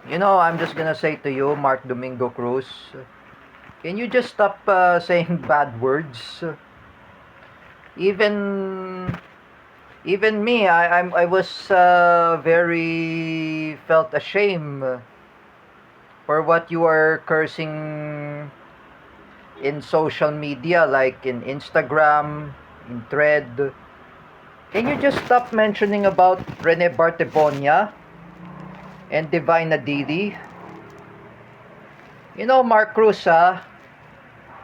I'm just gonna say to you, Mark Domingo Cruz, can you just stop saying bad words? Even even me, I was very felt ashamed for what you are cursing in social media, like in Instagram, in Thread. Can you just stop mentioning about Rene Bartebonia and Divine Adili? Mark Cruz,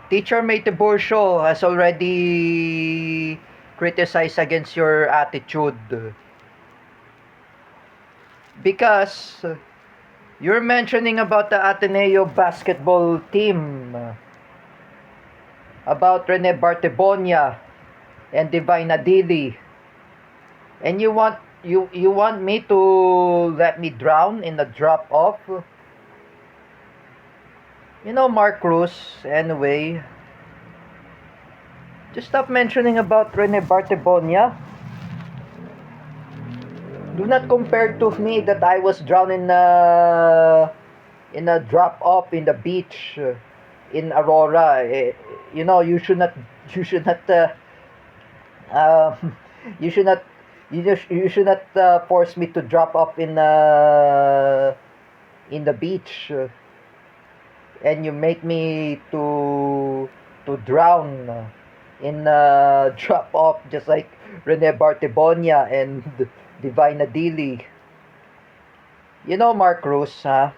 Teacher May Tiburcio has already criticized against your attitude because you're mentioning about the Ateneo basketball team, about Rene Bartebonia and Divine Adili, and you want me to let me drown in a drop off. Mark Cruz, anyway, just stop mentioning about Rene Bartebonia. Do not compare to me that I was drowned in a drop off in the beach in Aurora. You should not uh, you should not you should not force me to drop off in the beach, and you make me to drown in drop off just like Rene Bartebonia and Divine Adili. Mark Cruz, stop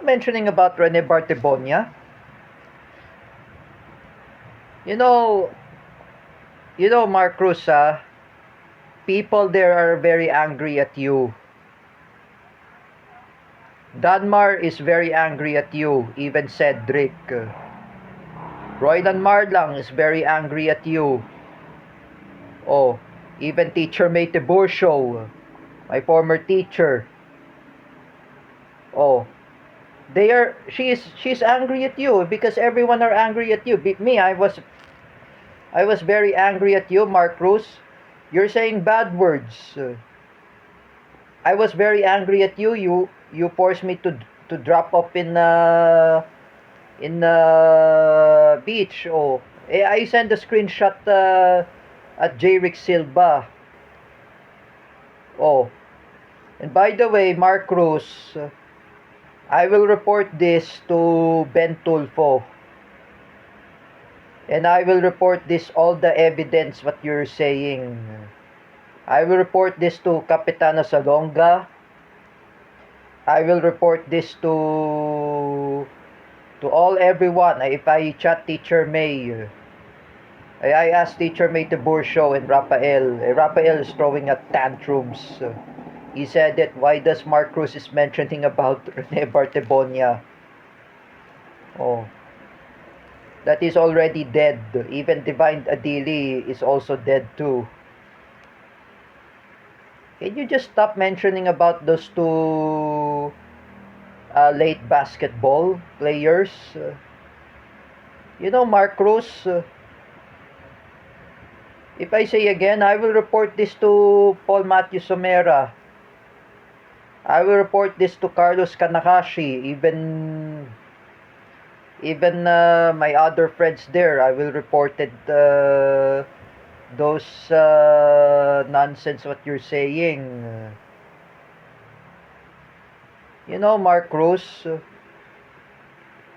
mentioning about Rene Bartebonia. You know, Mark Cruz, people there are very angry at you. Danmar is very angry at you, even Cedric. Roydan Marlang is very angry at you. Oh, even Teacher May Tiburcio, my former teacher. Oh, she's angry at you because everyone are angry at you. Me, I was very angry at you, Mark Cruz. You're saying bad words. I was very angry at you. You forced me to drop off in beach. Oh, I sent a screenshot at J. Rick Silva. Oh, and by the way, Mark Cruz, I will report this to Ben Tulfo. And I will report this, all the evidence what you're saying. I will report this to Capitano Salonga. I will report this to all everyone. If I chat Teacher May, I asked Teacher May Tiburcio and Rafael. Rafael is throwing at tantrums. He said that why does Mark Cruz is mentioning about Rene Bartebonia? Oh, that is already dead. Even Divine Adili is also dead too. Can you just stop mentioning about those two late basketball players? Mark Cruz, if I say again, I will report this to Paul Matthew Somera. I will report this to Carlos Kanakashi, even my other friends there. I will report it those nonsense what you're saying. Mark Cruz,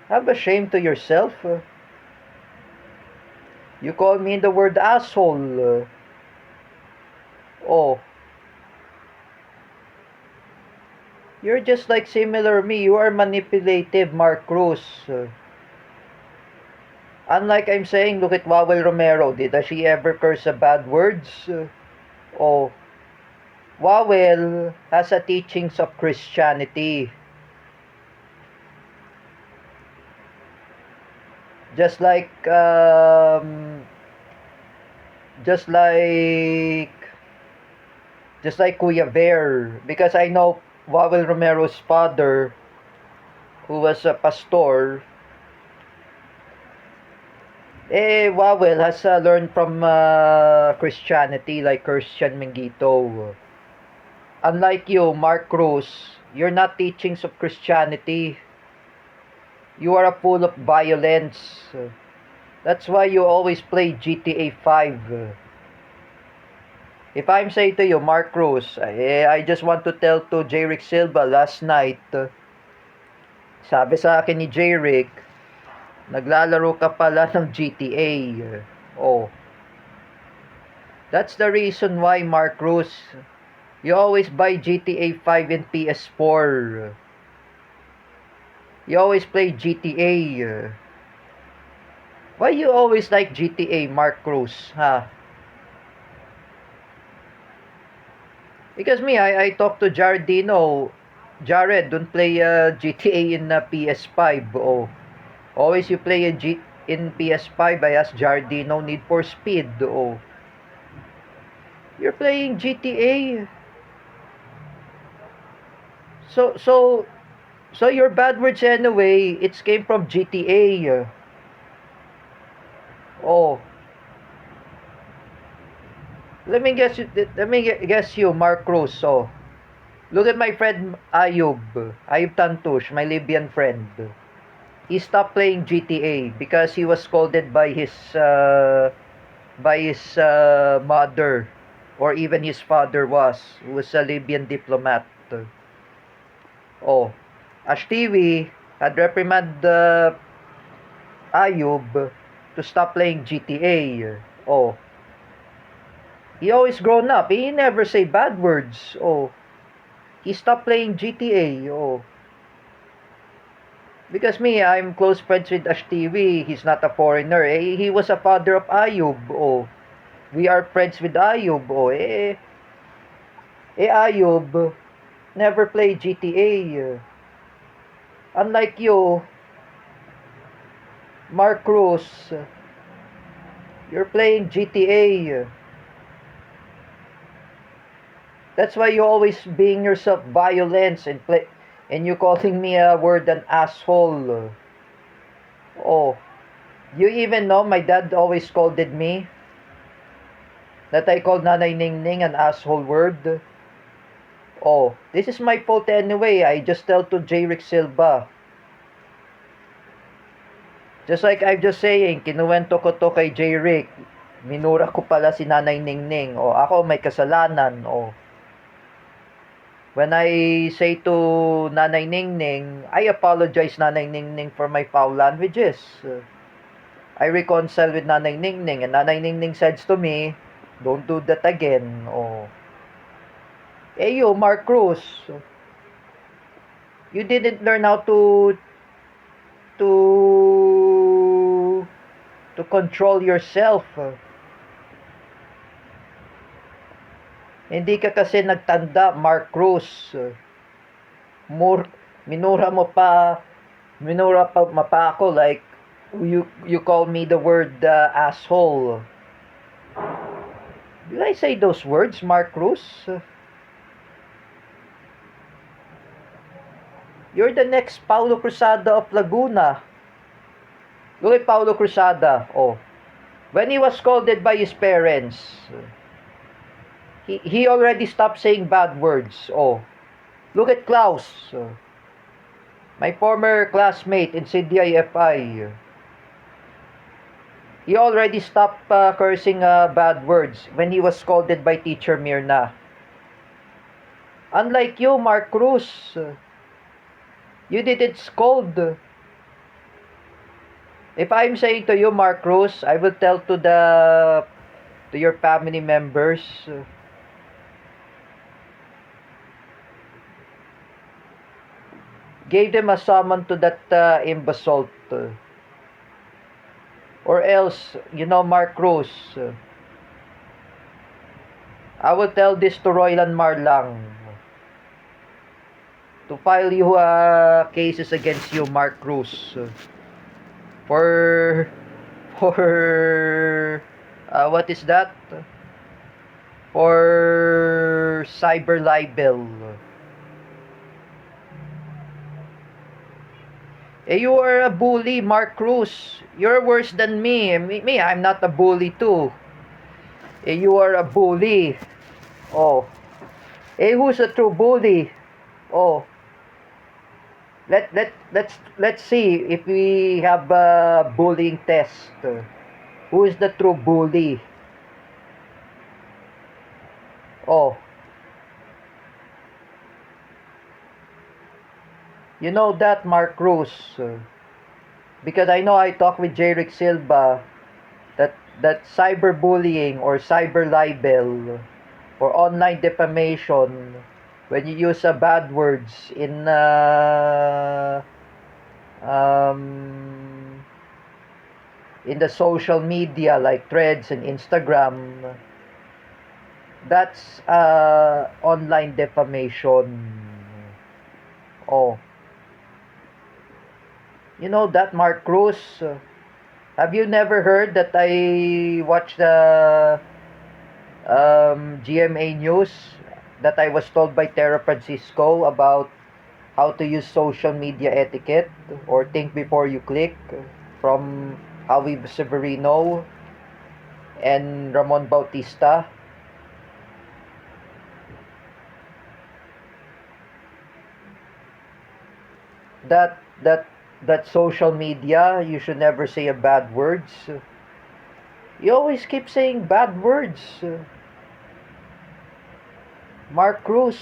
have a shame to yourself. You call me the word asshole. Oh, you're just like similar me. You are manipulative, Mark Cruz. Unlike I'm saying, look at Wawel Romero. Did she ever curse a bad words? Oh, Wawel has a teachings of Christianity. Just like just like Kuya Bear, because I know Wawel Romero's father, who was a pastor. Wawel has learned from Christianity, like Christian Mengito. Unlike you, Mark Cruz, You're not teachings of Christianity. You are full of violence. That's why you always play GTA 5. If I'm saying to you, Mark Cruz, I just want to tell to J. Rick Silva last night, sabi sa akin ni J. Rick, naglalaro ka pala ng GTA. Oh. That's the reason why, Mark Cruz, you always buy GTA 5 and PS4. You always play GTA. Why you always like GTA, Mark Cruz? Huh? Because me, I talked to Jardino. Jared, don't play GTA in PS5. Oh. Always you play in PS5. I asked Jardino, Need for Speed. Oh. You're playing GTA. So your bad words anyway, it came from GTA. Oh. Let me guess you, Mark Cruz. So, look at my friend Ayub Tantush, my Libyan friend. He stopped playing GTA because he was scolded by his mother, or even his father who was a Libyan diplomat. Oh, Ash TV had reprimanded Ayub to stop playing GTA. Oh, he always grown up. He never say bad words. Oh, he stopped playing GTA. Oh, because me, I'm close friends with Ash TV. He's not a foreigner. He was a father of Ayub. Oh, we are friends with Ayub. Oh, Ayub never played GTA. Unlike you, Mark Cruz, you're playing GTA. That's why you always being yourself violence and you calling me a word an asshole. Oh, you even know my dad always scolded me that I called Nanay Ningning an asshole word. Oh, this is my fault anyway. I just tell to J. Rick Silva. Just like I'm just saying, kinuwento ko to kay J. Rick. Minura ko pala si Nanay Ningning. O, ako may kasalanan. O, when I say to Nanay Ningning, I apologize Nanay Ningning for my foul languages. I reconcile with Nanay Ningning. And Nanay Ningning says to me, don't do that again. O, you, Mark Cruz, you didn't learn how to control yourself. Hindi ka kasi nagtanda, Mark Cruz. Minura pa ako like you call me the word asshole. Did I say those words, Mark Cruz? You're the next Paulo Cruzada of Laguna. Look at Paulo Cruzada. Oh, when he was scolded by his parents, he already stopped saying bad words. Oh, look at Klaus, my former classmate in CDIFI. He already stopped cursing bad words when he was scolded by Teacher Mirna. Unlike you, Mark Cruz, you didn't scold. If I'm saying to you, Mark Cruz, I will tell to your family members. Gave them a summon to that imbecile. Or else, Mark Cruz, I will tell this to Roylan Marlang to file you cases against you, Mark Cruz, for what is that? For cyber libel. You are a bully, Mark Cruz. You're worse than me. I'm not a bully too. You are a bully. Oh. Who's a true bully? Oh. Let's see if we have a bullying test. Who is the true bully? Oh, you know that, Mark Cruz, because I know I talked with Jerick Silva that cyberbullying or cyber libel or online defamation, when you use bad words um, in the social media like Threads and Instagram, that's online defamation. Oh, you know that, Mark Cruz? Have you never heard that I watched the GMA News that I was told by Tara Francisco about how to use social media etiquette or think before you click from Javi Severino and Ramon Bautista? That that that social media, you should never say a bad words. You always keep saying bad words. Mark Cruz.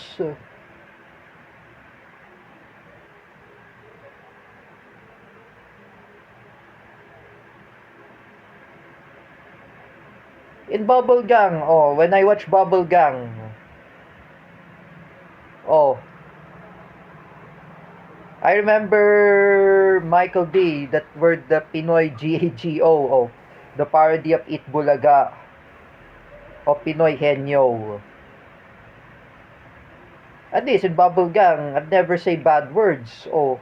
In Bubble Gang, oh, when I watch Bubble Gang, oh, I remember Michael D, that word, the Pinoy GAGO, oh, the parody of Eat Bulaga, of Pinoy Henyo. At least in Bubble Gang, I'd never say bad words. Oh,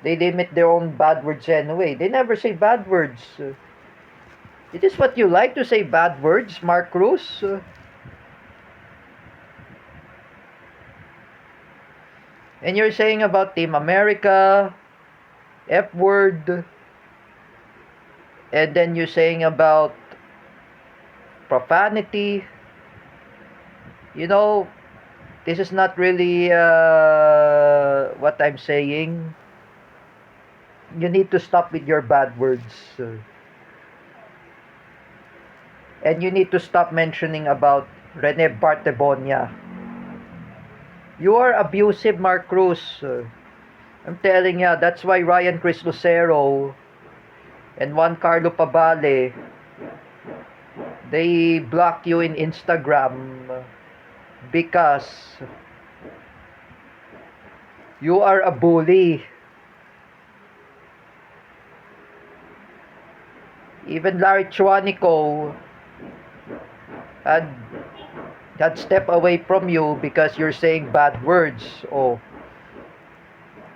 they limit their own bad words anyway. They never say bad words. It is what you like to say bad words, Mark Cruz. And you're saying about Team America, F word, and then you're saying about profanity. You know, this is not really what I'm saying. You need to stop with your bad words. And you need to stop mentioning about Rene Bartebonia. You are abusive, Mark Cruz. I'm telling ya, that's why Ryan Chris Lucero and Juan Carlo Pabale, they block you in Instagram because you are a bully. Even Larry Chuanico had stepped away from you because you're saying bad words. Oh,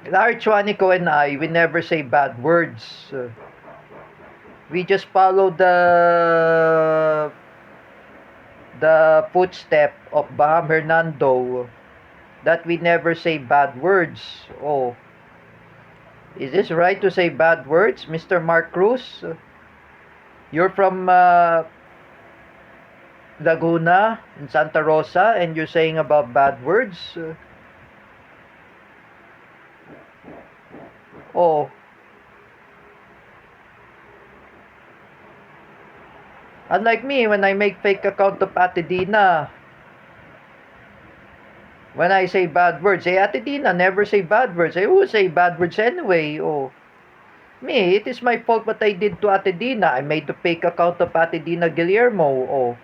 Larry Chuanico and I, we never say bad words. We just follow the footstep of Baham Hernando, that we never say bad words. Oh, is this right to say bad words, Mr. Mark Cruz? You're from Laguna in Santa Rosa and you're saying about bad words? Oh, unlike me, when I make fake account of Ate Dina, when I say bad words, Ate Dina never say bad words. I will say bad words anyway. Oh, me, it is my fault what I did to Ate Dina. I made the fake account of Ate Dina Guillermo. Oh,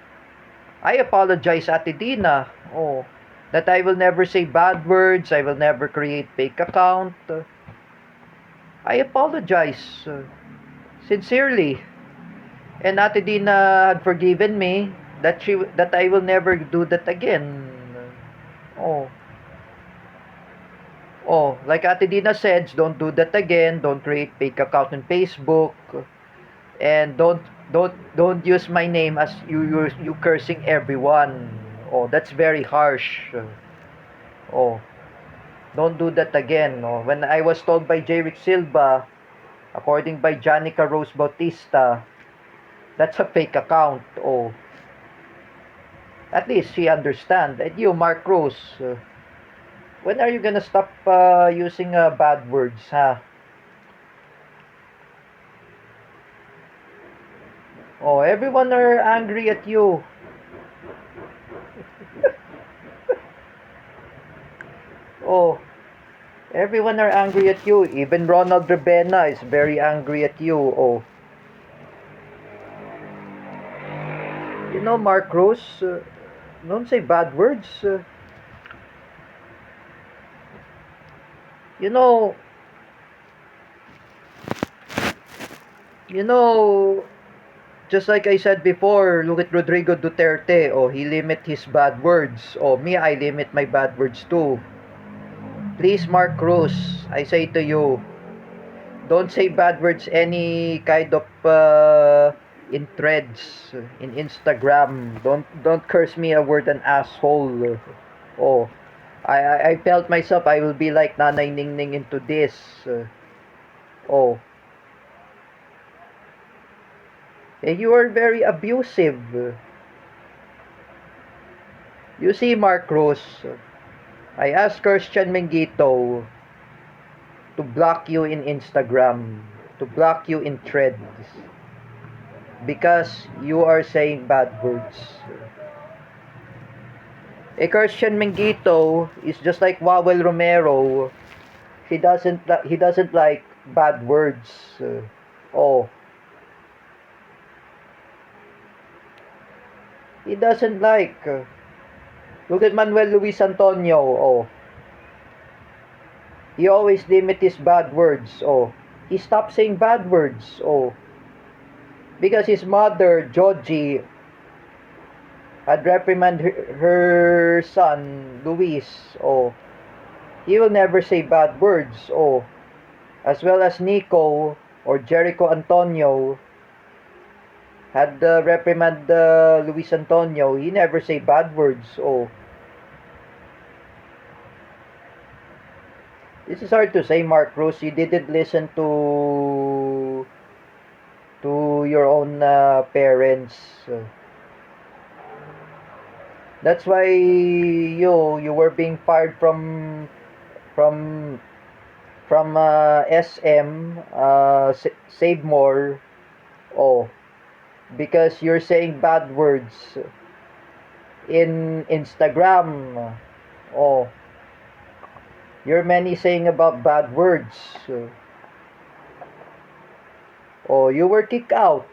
I apologize, Ate Dina. Oh, that I will never say bad words. I will never create fake account. I apologize sincerely. And Ate Dina had forgiven me that I will never do that again. Oh, oh, like Ate Dina said, don't do that again. Don't create fake account on Facebook, and don't use my name as you cursing everyone. Oh, that's very harsh. Oh, don't do that again. Oh, when I was told by Jerick Silva, according by Janica Rose Bautista, that's a fake account. Oh, at least she understand. And you, Mark Cruz, When are you gonna stop using bad words, huh? Oh, everyone are angry at you. Oh, everyone are angry at you. Even Ronald Rebena is very angry at you. Oh, you know, Mark Rose, don't say bad words. You know, you know, just like I said before, look at Rodrigo Duterte. Oh, he limit his bad words. Oh, me, I limit my bad words too. Please, Mark Cruz, I say to you, don't say bad words any kind of in threads, in Instagram. Don't curse me a word an asshole. Oh, I felt myself I will be like Nanay Ningning into this. Oh, you are very abusive. You see, Mark Cruz, I asked Christian Mengito to block you in Instagram, to block you in threads, because you are saying bad words. Christian Mengito is just like Wawel Romero. He doesn't like bad words. Oh, he doesn't like. Look at Manuel Luis Antonio. Oh, he always limit his bad words. Oh, he stopped saying bad words. Oh, because his mother Georgie had reprimanded her son Luis. Oh, he will never say bad words. Oh, as well as Nico or Jericho Antonio had reprimand Luis Antonio. He never say bad words. Oh, this is hard to say, Mark Rose. You didn't listen to your own parents. That's why you were being fired from SM Save More. Oh, because you're saying bad words in Instagram. Oh, you're many saying about bad words. Oh, you were kicked out.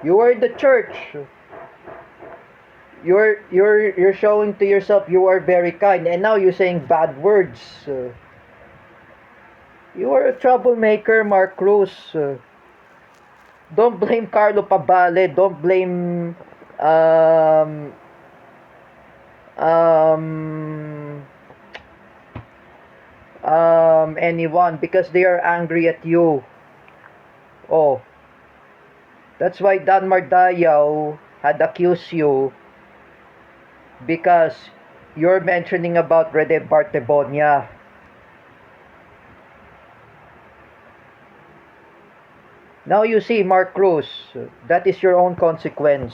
You were in the church. You're showing to yourself you are very kind, and now you're saying bad words. You are a troublemaker, Mark Cruz. Don't blame Carlo Pabale. Don't blame um um anyone because they are angry at you. Oh, that's why Dan Mardayaw had accused you because you're mentioning about Rene Bartebonia. Now you see, Mark Cruz, that is your own consequence.